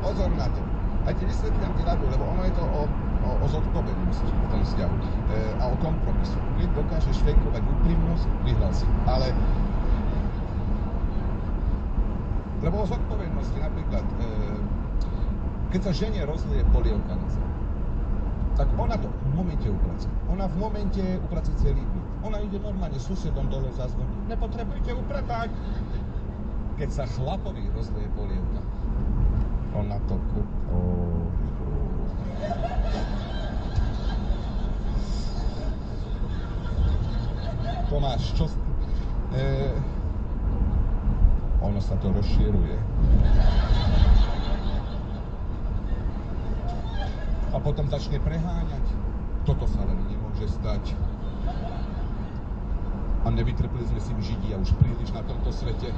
pozor na to. A ti vysvetlím ti radu, lebo ono je to o zodpovednosti v tom vzťahu a o kompromisu. Keď dokážeš fejkovať úprimnosť, vyhral si. Ale lebo o zodpovednosti napríklad, keď sa žene rozlije polievka na zem, tak ona to v momente upracuje. Ona v momente upracuje celý byt. Ona ide normálne susedom dole zazvoní. Nepotrebujete upratať. Keď sa chlapovi rozlije polievka, ona to Tomáš, čo... ono sa to rozširuje. A potom začne preháňať. Toto sa len nemôže stať. A nevytrpeli sme si Židia už príliš na tomto svete.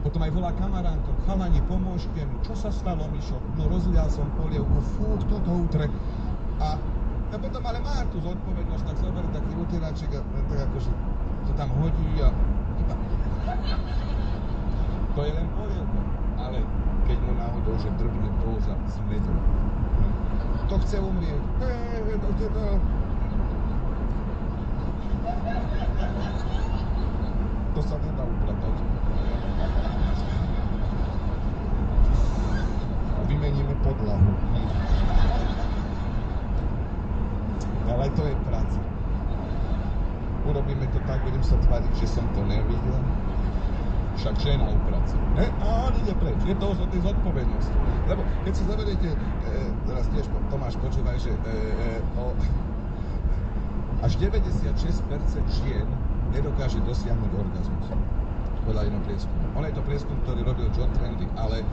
Potom aj volá kamaránkom, chalani, pomôžte mi, čo sa stalo, Mišo? No rozlial som polievku, fú, kto to utre? A potom ale má tú zodpovednosť, tak zober taký utieraček a tak akože to tam hodí a iba. To je len polievka, ale keď mu náhodou, že drbne dóza s medom, to chce umrieť. To sa nedá upratať. Vymeníme podlahu. Ale to je práca. Urobíme to tak, budem sa tváriť, že som to nevidel. Však žena upracuje. A on ide preč. Je to o tej zodpovednosti. Lebo keď si zoberiete, teraz tiež Tomáš počúvaj, že až 96% žien nedokáže dosiahnuť orgazmus. Podľa jedného prieskumu. On je to prieskum, ktorý robil John Trendy, ale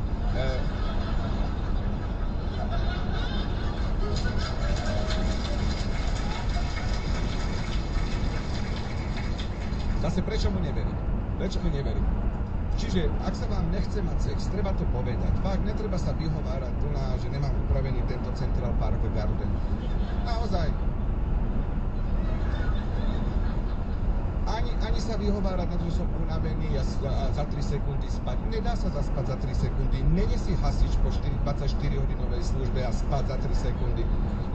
zase prečo mu neverím? Prečo mu neverím? Čiže, ak sa vám nechce mať sex, treba to povedať. Fakt, netreba sa vyhovárať tu na, že nemám upravený tento Central Park Garden. Naozaj. Ani sa vyhovárať na to, že som unavený a za 3 sekundy spať. Nedá sa zaspať za 3 sekundy. Nenesi hasič po 24-hodinovej službe a spať za 3 sekundy.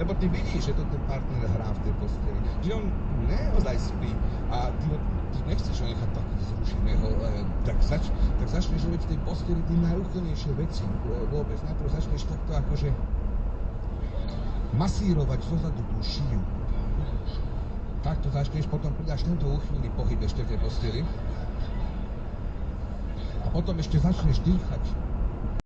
Lebo ty vidíš, že to ten partner hrá v tej posteli. Že on neozaj spí a ty nechceš ho nechať tak zrušeného. Tak začneš robiť v tej posteli tie najúchylnejšie veci vôbec. Najprv začneš takto akože masírovať zozadu tú šiju. Takto začneš, potom pridáš tento úchylný pohyb ešte v tej posteli. A potom ešte začneš dýchať